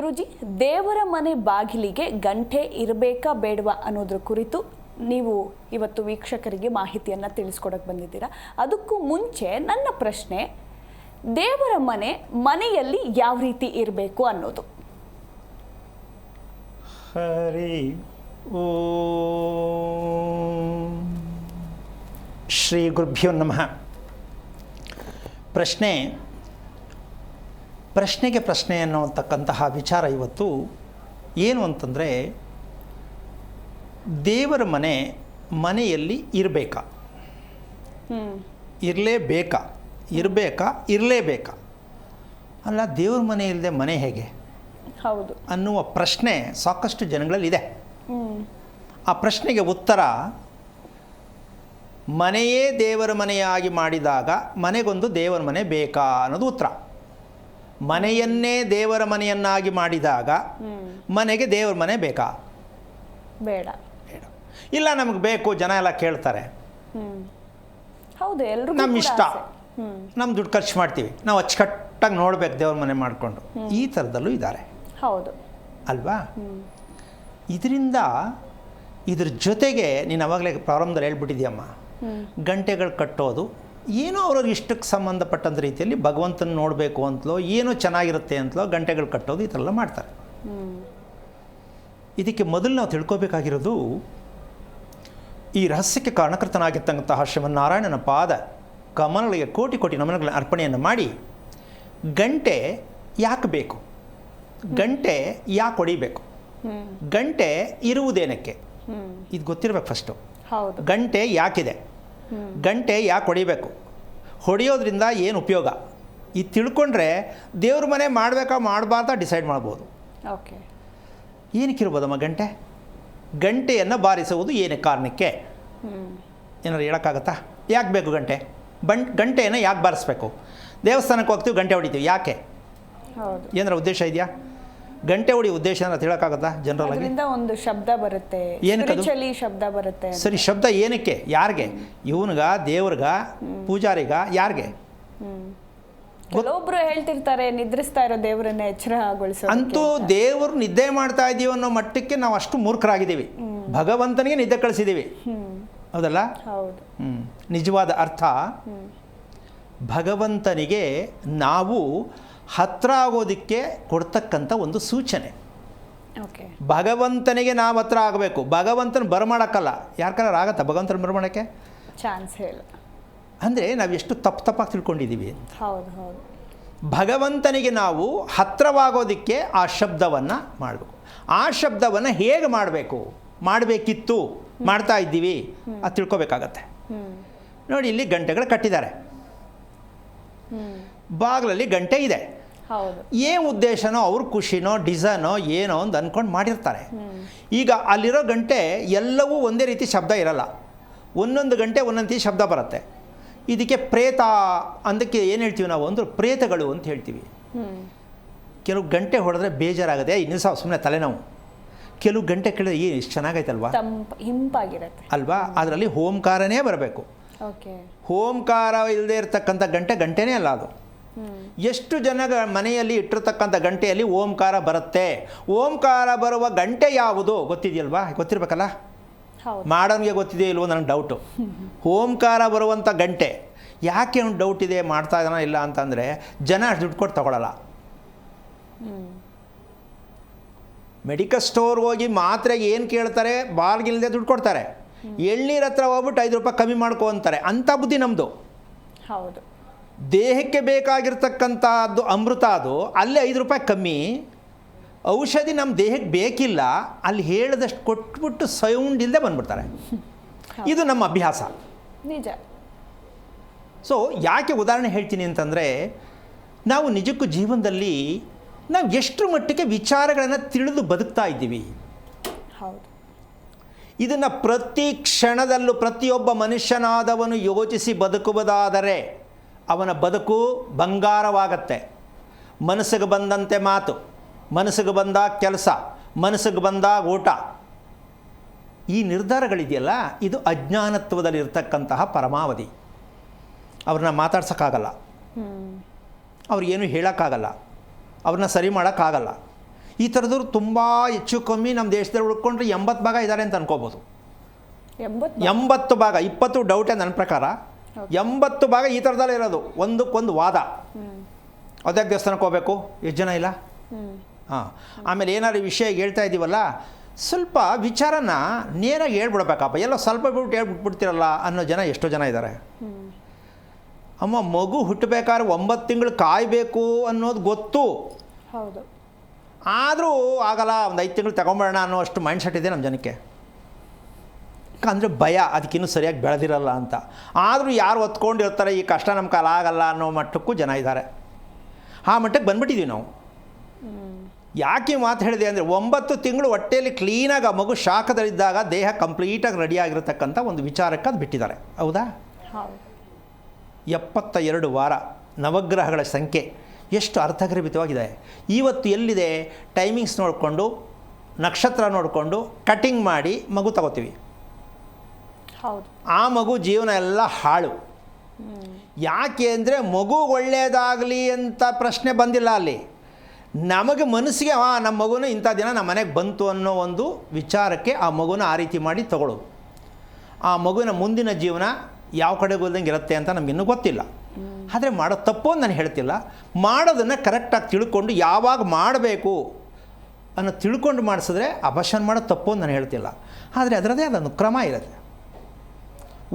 ಗುರೂಜಿ, ದೇವರ ಮನೆ ಬಾಗಿಲಿಗೆ ಗಂಟೆ ಇರಬೇಕಾ ಬೇಡವಾ ಅನ್ನೋದ್ರ ಕುರಿತು ನೀವು ಇವತ್ತು ವೀಕ್ಷಕರಿಗೆ ಮಾಹಿತಿಯನ್ನು ತಿಳಿಸ್ಕೊಡಕ್ಕೆ ಬಂದಿದ್ದೀರಾ. ಅದಕ್ಕೂ ಮುಂಚೆ ನನ್ನ ಪ್ರಶ್ನೆ, ದೇವರ ಮನೆಯಲ್ಲಿ ಯಾವ ರೀತಿ ಇರಬೇಕು ಅನ್ನೋದು. ಹರಿ ಓಂ ಶ್ರೀ ಗುರುಭ್ಯೋ ನಮಃ. ಪ್ರಶ್ನೆಗೆ ಪ್ರಶ್ನೆ ಅನ್ನುವಂತಕ್ಕಂತಹ ವಿಚಾರ ಇವತ್ತು ಏನು ಅಂತಂದರೆ, ದೇವರ ಮನೆಯಲ್ಲಿ ಇರಬೇಕಾ, ಇರಲೇಬೇಕಾ ಅಲ್ಲ, ದೇವ್ರ ಮನೆ ಇಲ್ಲದೆ ಮನೆ ಹೇಗೆ ಹೌದು ಅನ್ನುವ ಪ್ರಶ್ನೆ ಸಾಕಷ್ಟು ಜನಗಳಲ್ಲಿದೆ. ಆ ಪ್ರಶ್ನೆಗೆ ಉತ್ತರ, ಮನೆಯೇ ದೇವರ ಮನೆಯಾಗಿ ಮಾಡಿದಾಗ ಮನೆಗೊಂದು ದೇವರ ಮನೆ ಬೇಕಾ ಅನ್ನೋದು ಉತ್ತರ. ಮನೆಯನ್ನೇ ದೇವರ ಮನೆಯನ್ನಾಗಿ ಮಾಡಿದಾಗ ಮನೆಗೆ ದೇವರ ಮನೆ ಬೇಕಾ? ಬೇಡ. ಇಲ್ಲ, ನಮಗೆ ಬೇಕು, ಜನ ಎಲ್ಲ ಕೇಳ್ತಾರೆ, ಹೌದು, ಎಲ್ಲರೂ ನಮ್ಮ ಇಷ್ಟ, ನಮ್ಮ ದುಡ್ಡು ಖರ್ಚು ಮಾಡ್ತೀವಿ, ನಾವು ಅಚ್ಚುಕಟ್ಟಾಗಿ ನೋಡ್ಬೇಕು ದೇವ್ರ ಮನೆ ಮಾಡಿಕೊಂಡು, ಈ ಥರದಲ್ಲೂ ಇದ್ದಾರೆ. ಹೌದು ಅಲ್ವಾ? ಇದ್ರ ಜೊತೆಗೆ ನೀನು ಅವಾಗಲೇ ಪ್ರಾರಂಭದಲ್ಲಿ ಹೇಳ್ಬಿಟ್ಟಿದ್ಯಮ್ಮ, ಗಂಟೆಗಳು ಕಟ್ಟೋದು ಏನೋ ಅವ್ರವ್ರಿಗೆ ಇಷ್ಟಕ್ಕೆ ಸಂಬಂಧಪಟ್ಟಂಥ ರೀತಿಯಲ್ಲಿ ಭಗವಂತನ ನೋಡಬೇಕು ಅಂತಲೋ ಏನೋ ಚೆನ್ನಾಗಿರುತ್ತೆ ಅಂತಲೋ ಗಂಟೆಗಳು ಕಟ್ಟೋದು ಈ ಥರ ಎಲ್ಲ ಮಾಡ್ತಾರೆ. ಇದಕ್ಕೆ ಮೊದಲು ನಾವು ತಿಳ್ಕೋಬೇಕಾಗಿರೋದು, ಈ ರಹಸ್ಯಕ್ಕೆ ಕಾರಣಕರ್ತನಾಗಿರ್ತಕ್ಕಂತಹ ಶ್ರೀಮನ್ನಾರಾಯಣನ ಪಾದ ಕಮಲಗಳಿಗೆ ಕೋಟಿ ಕೋಟಿ ನಮನಗಳ ಅರ್ಪಣೆಯನ್ನು ಮಾಡಿ, ಗಂಟೆ ಯಾಕೆ ಬೇಕು, ಗಂಟೆ ಯಾಕೆ ಹೊಡಿಬೇಕು, ಗಂಟೆ ಇರುವುದೇನಕ್ಕೆ, ಇದು ಗೊತ್ತಿರಬೇಕು ಫಸ್ಟು. ಗಂಟೆ ಯಾಕಿದೆ, ಗಂಟೆ ಯಾಕೆ ಹೊಡಿಬೇಕು, ಹೊಡೆಯೋದ್ರಿಂದ ಏನು ಉಪಯೋಗ, ಇದು ತಿಳ್ಕೊಂಡ್ರೆ ದೇವ್ರ ಮನೆ ಮಾಡಬೇಕಾ ಮಾಡಬಾರ್ದ ಡಿಸೈಡ್ ಮಾಡ್ಬೋದು. ಓಕೆ, ಏನಕ್ಕಿರ್ಬೋದಮ್ಮ ಗಂಟೆಯನ್ನು ಬಾರಿಸುವುದು ಏನೇ ಕಾರಣಕ್ಕೆ ಏನಾರು ಹೇಳೋಕ್ಕಾಗತ್ತಾ? ಯಾಕೆ ಬೇಕು ಗಂಟೆಯನ್ನು ಯಾಕೆ ಬಾರಿಸ್ಬೇಕು? ದೇವಸ್ಥಾನಕ್ಕೆ ಹೋಗ್ತೀವಿ, ಗಂಟೆ ಹೊಡಿತೀವಿ, ಯಾಕೆ? ಏನಾರ ಉದ್ದೇಶ ಇದೆಯಾ? ಗಂಟೆ ಹೊಡಿ ಉದ್ದೇಶ ಅಂತ ಹೇಳೋಕ್ಕಾಗತ್ತಾ? ಜನರಲ್ ಆಗಿ ಒಂದು ಶಬ್ದ ಬರುತ್ತೆ, ಶಬ್ದ ಬರುತ್ತೆ. ಸರಿ, ಶಬ್ದ ಏನಕ್ಕೆ, ಯಾರಿಗೆ? ಇವನಿಗ, ದೇವ್ರಿಗ, ಪೂಜಾರಿಗ, ಯಾರಿಗೆ? ಕೆಲವೊಬ್ರು ಹೇಳ್ತಿರ್ತಾರೆ, ನಿದ್ರಿಸ್ತಾ ಇರೋ ದೇವರನ್ನ ಎಚ್ಚರಗೊಳಿಸೋ. ಅಂತೂ ದೇವರು ನಿದ್ದೆ ಮಾಡ್ತಾ ಇದ್ದೀವಿ ಅನ್ನೋ ಮಟ್ಟಕ್ಕೆ ನಾವು ಅಷ್ಟು ಮೂರ್ಖರಾಗಿದ್ದೀವಿ. ಭಗವಂತನಿಗೆ ನಿದ್ದೆ ಕಳಿಸಿದ್ದೀವಿ, ಹೌದಲ್ಲ? ಹೌದು. ನಿಜವಾದ ಅರ್ಥ, ಭಗವಂತನಿಗೆ ನಾವು ಹತ್ರ ಆಗೋದಕ್ಕೆ ಕೊಡ್ತಕ್ಕಂಥ ಒಂದು ಸೂಚನೆ. ಭಗವಂತನಿಗೆ ನಾವು ಹತ್ರ ಆಗಬೇಕು, ಭಗವಂತನ ಬರಮಾಡಕ್ಕಲ್ಲ. ಯಾರ್ಕಾರ ಆಗತ್ತಾ ಭಗವಂತನ ಬರಮಾಡಕ್ಕೆ? ಚಾನ್ಸ್ ಇಲ್ಲ. ಅಂದರೆ ನಾವು ಎಷ್ಟು ತಪ್ಪಾಗಿ ತಿಳ್ಕೊಂಡಿದ್ದೀವಿ. ಹೌದು ಹೌದು. ಭಗವಂತನಿಗೆ ನಾವು ಹತ್ರವಾಗೋದಕ್ಕೆ ಆ ಶಬ್ದವನ್ನು ಮಾಡಬೇಕು. ಆ ಶಬ್ದವನ್ನು ಹೇಗೆ ಮಾಡಬೇಕಿತ್ತು, ಮಾಡ್ತಾ ಇದ್ದೀವಿ, ಅದು ತಿಳ್ಕೊಬೇಕಾಗತ್ತೆ. ನೋಡಿ, ಇಲ್ಲಿ ಗಂಟೆಗಳು ಕಟ್ಟಿದ್ದಾರೆ, ಬಾಗಿಲಲ್ಲಿ ಗಂಟೆ ಇದೆ. ಏನು ಉದ್ದೇಶನೋ, ಅವ್ರ ಖುಷಿನೋ, ಡಿಸೈನೋ ಏನೋ ಒಂದು ಅಂದ್ಕೊಂಡು ಮಾಡಿರ್ತಾರೆ. ಈಗ ಅಲ್ಲಿರೋ ಗಂಟೆ ಎಲ್ಲವೂ ಒಂದೇ ರೀತಿ ಶಬ್ದ ಇರಲ್ಲ, ಒಂದೊಂದು ಗಂಟೆ ಒಂದೊಂದು ರೀತಿ ಶಬ್ದ ಬರುತ್ತೆ. ಇದಕ್ಕೆ ಪ್ರೇತ ಅಂದಕ್ಕೆ ಏನು ಹೇಳ್ತೀವಿ ನಾವು ಅಂದ್ರೆ ಪ್ರೇತಗಳು ಅಂತ ಹೇಳ್ತೀವಿ. ಕೆಲವು ಗಂಟೆ ಹೊಡೆದ್ರೆ ಬೇಜಾರಾಗುತ್ತೆ, ಇನ್ನೂ ಸುಮ್ಮನೆ ತಲೆನೋವು. ಕೆಲವು ಗಂಟೆ ಕೇಳಿದ್ರೆ ಎಷ್ಟು ಚೆನ್ನಾಗೈತಲ್ವಾ, ಹಿಂಪಾಗಿರುತ್ತೆ ಅಲ್ವಾ? ಅದರಲ್ಲಿ ಓಂಕಾರನೇ ಬರಬೇಕು. ಓಂಕಾರ ಇಲ್ಲದೆ ಇರತಕ್ಕಂಥ ಗಂಟೆನೇ ಅಲ್ಲ ಅದು. ಎಷ್ಟು ಜನ ಮನೆಯಲ್ಲಿ ಇಟ್ಟಿರ್ತಕ್ಕಂಥ ಗಂಟೆಯಲ್ಲಿ ಓಂಕಾರ ಬರುತ್ತೆ. ಓಂಕಾರ ಬರುವ ಗಂಟೆ ಯಾವುದು ಗೊತ್ತಿದೆಯಲ್ವಾ? ಗೊತ್ತಿರಬೇಕಲ್ಲ, ಮಾಡೋನಿಗೆ ಗೊತ್ತಿದೆಯೋ ಇಲ್ವೋ ನನಗೆ ಡೌಟು. ಓಂಕಾರ ಬರುವಂಥ ಗಂಟೆ ಯಾಕೆ ಒಂದು ಡೌಟ್ ಇದೆ, ಮಾಡ್ತಾ ಇದ್ದಾನ ಇಲ್ಲ ಅಂತಂದರೆ, ಜನ ಅಷ್ಟು ದುಡ್ಡು ಕೊಟ್ಟು ತಗೊಳ್ಳಲ್ಲ. ಮೆಡಿಕಲ್ ಸ್ಟೋರ್ಗೆ ಹೋಗಿ ಮಾತ್ರೆಗೆ ಏನು ಕೇಳ್ತಾರೆ, ಬಾಲ್ಗಿಲ್ದೆ ದುಡ್ಡು ಕೊಡ್ತಾರೆ. ಎಳ್ನೀರ ಹತ್ರ ಹೋಗ್ಬಿಟ್ಟು 5 ರೂಪಾಯಿ ಕಮ್ಮಿ ಮಾಡ್ಕೊ ಅಂತಾರೆ. ಅಂಥ ಬುದ್ಧಿ ನಮ್ಮದು. ಹೌದು. ದೇಹಕ್ಕೆ ಬೇಕಾಗಿರ್ತಕ್ಕಂಥದ್ದು ಅಮೃತ, ಅದು ಅಲ್ಲೇ 5 ರೂಪಾಯಿ ಕಮ್ಮಿ. ಔಷಧಿ ನಮ್ಮ ದೇಹಕ್ಕೆ ಬೇಕಿಲ್ಲ, ಅಲ್ಲಿ ಹೇಳಿದಷ್ಟು ಕೊಟ್ಬಿಟ್ಟು ಸೌಂಡ್ ಇಲ್ಲದೆ ಬಂದ್ಬಿಡ್ತಾರೆ. ಇದು ನಮ್ಮ ಅಭ್ಯಾಸ, ನಿಜ. ಸೊ ಯಾಕೆ ಉದಾಹರಣೆ ಹೇಳ್ತೀನಿ ಅಂತಂದರೆ, ನಾವು ನಿಜಕ್ಕೂ ಜೀವನದಲ್ಲಿ ನಾವು ಎಷ್ಟು ಮಟ್ಟಿಗೆ ವಿಚಾರಗಳನ್ನು ತಿಳಿದು ಬದುಕ್ತಾ ಇದ್ದೀವಿ. ಹೌದು. ಇದನ್ನು ಪ್ರತಿ ಕ್ಷಣದಲ್ಲೂ ಪ್ರತಿಯೊಬ್ಬ ಮನುಷ್ಯನಾದವನು ಯೋಚಿಸಿ ಬದುಕುವುದಾದರೆ ಅವನ ಬದುಕು ಬಂಗಾರವಾಗತ್ತೆ. ಮನಸ್ಸಿಗೆ ಬಂದಂತೆ ಮಾತು, ಮನಸ್ಸಿಗೆ ಬಂದಾಗ ಕೆಲಸ, ಮನಸ್ಸಿಗೆ ಬಂದಾಗ ಊಟ, ಈ ನಿರ್ಧಾರಗಳಿದೆಯಲ್ಲ, ಇದು ಅಜ್ಞಾನತ್ವದಲ್ಲಿರ್ತಕ್ಕಂತಹ ಪರಮಾವಧಿ. ಅವ್ರನ್ನ ಮಾತಾಡ್ಸೋಕ್ಕಾಗಲ್ಲ, ಅವ್ರಿಗೇನು ಹೇಳೋಕ್ಕಾಗಲ್ಲ, ಅವ್ರನ್ನ ಸರಿ ಮಾಡೋಕ್ಕಾಗಲ್ಲ. ಈ ಥರದವ್ರು ತುಂಬ ಹೆಚ್ಚು ಕಮ್ಮಿ ನಮ್ಮ ದೇಶದಲ್ಲಿ ಉಳ್ಕೊಂಡ್ರೆ 80 ಭಾಗ ಇದ್ದಾರೆ ಅಂತ ಅನ್ಕೋಬೋದು. 80 ಭಾಗ, 20 ಡೌಟೇ ನನ್ನ ಪ್ರಕಾರ. 80 ಭಾಗ ಈ ಥರದಲ್ಲೇ ಇರೋದು, ಒಂದಕ್ಕೊಂದು ವಾದ. ಅದ್ಯಾಕೆ ದೇವಸ್ಥಾನಕ್ಕೆ ಹೋಗಬೇಕು, ಎಷ್ಟು ಜನ ಇಲ್ಲ. ಹಾಂ, ಆಮೇಲೆ ಏನಾದ್ರು ವಿಷಯ ಹೇಳ್ತಾ ಇದ್ದೀವಲ್ಲ, ಸ್ವಲ್ಪ ವಿಚಾರನ ನೇರಾಗಿ ಹೇಳ್ಬಿಡ್ಬೇಕಪ್ಪ, ಎಲ್ಲ ಸ್ವಲ್ಪ ಬಿಟ್ಟು ಹೇಳ್ಬಿಟ್ಬಿಡ್ತೀರಲ್ಲ ಅನ್ನೋ ಜನ ಎಷ್ಟೋ ಜನ ಇದ್ದಾರೆ. ಅಮ್ಮ, ಮಗು ಹುಟ್ಟಬೇಕಾದ್ರೆ 9 ತಿಂಗಳು ಕಾಯಬೇಕು ಅನ್ನೋದು ಗೊತ್ತು. ಹೌದು. ಆದರೂ ಆಗಲ್ಲ, ಒಂದು 5 ತಿಂಗಳು ತಗೊಂಬೇಡ ಅನ್ನೋ ಅಷ್ಟು ಮೈಂಡ್ ಸೆಟ್ ಇದೆ ನಮ್ಮ ಜನಕ್ಕೆ. ಅಂದರೆ ಭಯ, ಅದಕ್ಕಿನ್ನೂ ಸರಿಯಾಗಿ ಬೆಳೆದಿರಲ್ಲ ಅಂತ. ಆದರೂ ಯಾರು ಹೊತ್ಕೊಂಡಿರ್ತಾರೆ, ಈ ಕಷ್ಟ ನಮ್ಮ ಕಾಲ ಆಗಲ್ಲ ಅನ್ನೋ ಮಟ್ಟಕ್ಕೂ ಜನ ಇದ್ದಾರೆ. ಆ ಮಟ್ಟಕ್ಕೆ ಬಂದ್ಬಿಟ್ಟಿದ್ದೀವಿ ನಾವು. ಯಾಕೆ ಮಾತು ಹೇಳಿದೆ ಅಂದರೆ, 9 ತಿಂಗಳು ಹೊಟ್ಟೆಯಲ್ಲಿ ಕ್ಲೀನಾಗಿ ಆ ಮಗು ಶಾಖದಲ್ಲಿದ್ದಾಗ ದೇಹ ಕಂಪ್ಲೀಟಾಗಿ ರೆಡಿಯಾಗಿರ್ತಕ್ಕಂಥ ಒಂದು ವಿಚಾರಕ್ಕೆ ಅದು ಬಿಟ್ಟಿದ್ದಾರೆ. ಹೌದಾ? 72 ವಾರ ನವಗ್ರಹಗಳ ಸಂಖ್ಯೆ ಎಷ್ಟು ಅರ್ಥಗರ್ಭಿತವಾಗಿದೆ. ಇವತ್ತು ಎಲ್ಲಿದೆ, ಟೈಮಿಂಗ್ಸ್ ನೋಡಿಕೊಂಡು, ನಕ್ಷತ್ರ ನೋಡಿಕೊಂಡು ಕಟಿಂಗ್ ಮಾಡಿ ಮಗು ತಗೋತೀವಿ. ಆ ಮಗು ಜೀವನ ಎಲ್ಲ ಹಾಳು. ಯಾಕೆ ಅಂದರೆ ಮಗು ಒಳ್ಳೆಯದಾಗಲಿ ಅಂತ ಪ್ರಶ್ನೆ ಬಂದಿಲ್ಲ ಅಲ್ಲಿ. ನಮಗೆ ಮನಸ್ಸಿಗೆ ನಮ್ಮ ಮಗುನ ಇಂಥ ದಿನ ನಮ್ಮ ಮನೆಗೆ ಬಂತು ಅನ್ನೋ ಒಂದು ವಿಚಾರಕ್ಕೆ ಆ ಮಗುನ ಆ ರೀತಿ ಮಾಡಿ ತಗೊಳ್ಳೋದು. ಆ ಮಗುವಿನ ಮುಂದಿನ ಜೀವನ ಯಾವ ಕಡೆಗೆ ಹೋದಂಗೆ ಇರುತ್ತೆ ಅಂತ ನಮಗಿನ್ನೂ ಗೊತ್ತಿಲ್ಲ. ಆದರೆ ಮಾಡೋ ತಪ್ಪು ಅಂತ ನಾನು ಹೇಳ್ತಿಲ್ಲ. ಮಾಡೋದನ್ನು ಕರೆಕ್ಟಾಗಿ ತಿಳ್ಕೊಂಡು ಯಾವಾಗ ಮಾಡಬೇಕು ಅನ್ನೋ ತಿಳ್ಕೊಂಡು ಮಾಡಿಸಿದ್ರೆ ಅಬಾರ್ಷನ್ ಮಾಡೋ ತಪ್ಪು ಅಂತ ನಾನು ಹೇಳ್ತಿಲ್ಲ. ಆದರೆ ಅದರದೇ ಅದೊಂದು ಕ್ರಮ ಇರುತ್ತೆ.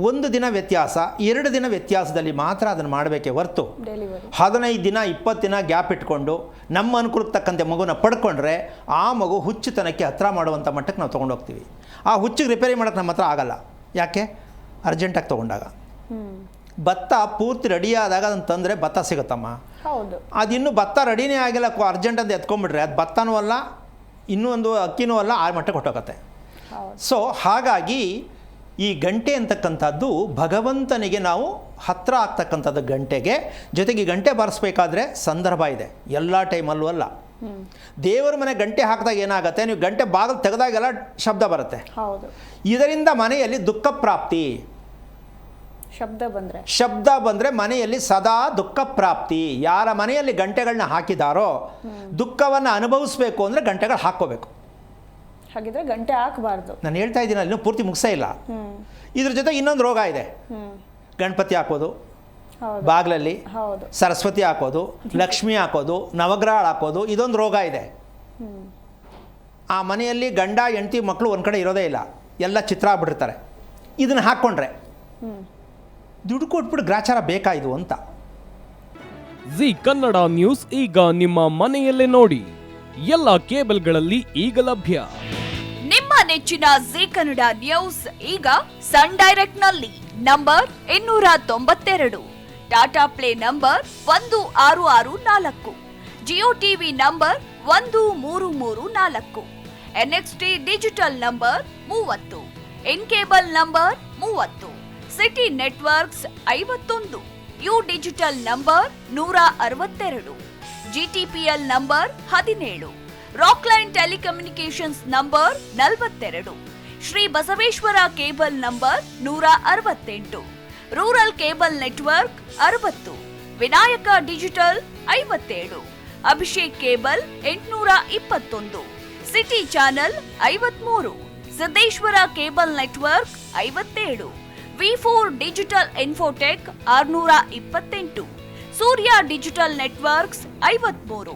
1 ದಿನ ವ್ಯತ್ಯಾಸ, 2 ದಿನ ವ್ಯತ್ಯಾಸದಲ್ಲಿ ಮಾತ್ರ ಅದನ್ನು ಮಾಡಬೇಕೇ ಹೊರತು 15 ದಿನ 20 ದಿನ ಗ್ಯಾಪ್ ಇಟ್ಕೊಂಡು ನಮ್ಮ ಅನುಕೂಲಕ್ಕೆ ತಕ್ಕಂತೆ ಮಗುನ ಪಡ್ಕೊಂಡ್ರೆ ಆ ಮಗು ಹುಚ್ಚುತನಕ್ಕೆ ಹತ್ರ ಮಾಡುವಂಥ ಮಟ್ಟಕ್ಕೆ ನಾವು ತೊಗೊಂಡೋಗ್ತೀವಿ. ಆ ಹುಚ್ಚಿಗೆ ರಿಪೇರಿ ಮಾಡೋಕ್ಕೆ ನಮ್ಮ ಹತ್ರ ಆಗಲ್ಲ. ಯಾಕೆ? ಅರ್ಜೆಂಟಾಗಿ ತೊಗೊಂಡಾಗ. ಭತ್ತ ಪೂರ್ತಿ ರೆಡಿಯಾದಾಗ ಅದನ್ನು ತಂದರೆ ಭತ್ತ ಸಿಗುತ್ತಮ್ಮ. ಅದಿನ್ನೂ ಭತ್ತ ರೆಡಿನೇ ಆಗಿಲ್ಲ, ಅರ್ಜೆಂಟ್ ಅಂತ ಎತ್ಕೊಂಡ್ಬಿಟ್ರೆ ಅದು ಭತ್ತನೂ ಅಲ್ಲ, ಇನ್ನೂ ಒಂದು ಅಕ್ಕಿನೂ ಅಲ್ಲ, ಆ ಮಟ್ಟಕ್ಕೆ ಹೊಟ್ಟೋಗತ್ತೆ. ಸೊ ಹಾಗಾಗಿ ಈ ಗಂಟೆ ಅಂತಕ್ಕಂಥದ್ದು ಭಗವಂತನಿಗೆ ನಾವು ಹತ್ತಿರ ಆಗ್ತಕ್ಕಂಥದ್ದು ಗಂಟೆಗೆ. ಜೊತೆಗೆ ಈ ಗಂಟೆ ಬಾರಿಸ್ಬೇಕಾದ್ರೆ ಸಂದರ್ಭ ಇದೆ, ಎಲ್ಲ ಟೈಮಲ್ಲೂ ಅಲ್ಲ. ದೇವರ ಮನೆ ಗಂಟೆ ಹಾಕಿದಾಗ ಏನಾಗುತ್ತೆ, ನೀವು ಗಂಟೆ ಬಾಗಿಲು ತೆಗೆದಾಗೆಲ್ಲ ಶಬ್ದ ಬರುತ್ತೆ. ಇದರಿಂದ ಮನೆಯಲ್ಲಿ ದುಃಖ ಪ್ರಾಪ್ತಿ. ಶಬ್ದ ಬಂದರೆ ಮನೆಯಲ್ಲಿ ಸದಾ ದುಃಖ ಪ್ರಾಪ್ತಿ. ಯಾರ ಮನೆಯಲ್ಲಿ ಗಂಟೆಗಳನ್ನ ಹಾಕಿದಾರೋ ದುಃಖವನ್ನು ಅನುಭವಿಸ್ಬೇಕು ಅಂದರೆ ಗಂಟೆಗಳು ಹಾಕ್ಕೋಬೇಕು. ಹಾಗಿದ್ರೆ ಗಂಟೆ ಹಾಕಬಾರ್ದು. ನಾನು ಹೇಳ್ತಾ ಇದ್ದೀನಿ, ಅಲ್ಲಿ ಪೂರ್ತಿ ಮುಗಿಸೇ ಇಲ್ಲ. ಇದ್ರ ಜೊತೆ ಇನ್ನೊಂದು ರೋಗ ಇದೆ. ಗಣಪತಿ ಹಾಕೋದು ಬಾಗಿಲಲ್ಲಿ, ಸರಸ್ವತಿ ಹಾಕೋದು, ಲಕ್ಷ್ಮಿ ಹಾಕೋದು, ನವಗ್ರಹ ಹಾಕೋದು, ಇದೊಂದು ರೋಗ ಇದೆ. ಆ ಮನೆಯಲ್ಲಿ ಗಂಡ ಹೆಂಡತಿ ಮಕ್ಕಳು ಒಂದು ಕಡೆ ಇರೋದೇ ಇಲ್ಲ, ಎಲ್ಲ ಚಿತ್ರ ಆಗ್ಬಿಟ್ಟಿರ್ತಾರೆ. ಇದನ್ನು ಹಾಕ್ಕೊಂಡ್ರೆ ದುಡ್ಡು ಕೊಟ್ಬಿಟ್ಟು ಗ್ರಾಚಾರ ಬೇಕಾಯಿತು ಅಂತ. ಜಿ ಕನ್ನಡ ನ್ಯೂಸ್ ಈಗ ನಿಮ್ಮ ಮನೆಯಲ್ಲೇ ನೋಡಿ. ಎಲ್ಲ ಕೇಬಲ್ಗಳಲ್ಲಿ ಈಗ ಲಭ್ಯ. ನಿಮ್ಮ ನೆಚ್ಚಿನ ಜಿ ಕನ್ನಡ ನ್ಯೂಸ್ ಈಗ ಸನ್ ಡೈರೆಕ್ಟ್ ನಲ್ಲಿ number 292, Tata Play number 1664, Jio TV number 1334, NXT Digital number 30, In Cable number 30, City Networks 51, U Digital number 162, GTPL number 17, Rockline Telecommunications number 42, Shri Basaveshwara cable number 168, rural cable network 60, Vinayaka digital 57, Abhishek cable 821, city channel 53, Siddeshwara cable network 57, ವಿ4 digital infotech 628, Surya digital networks 53,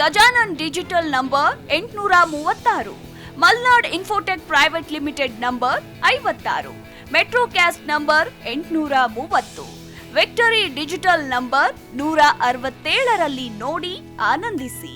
Gajanan digital number 836, Malnad Infotech Private Limited number 56, Metrocast number 830, Victory Digital number 167ರಲ್ಲಿ ನೋಡಿ ಆನಂದಿಸಿ.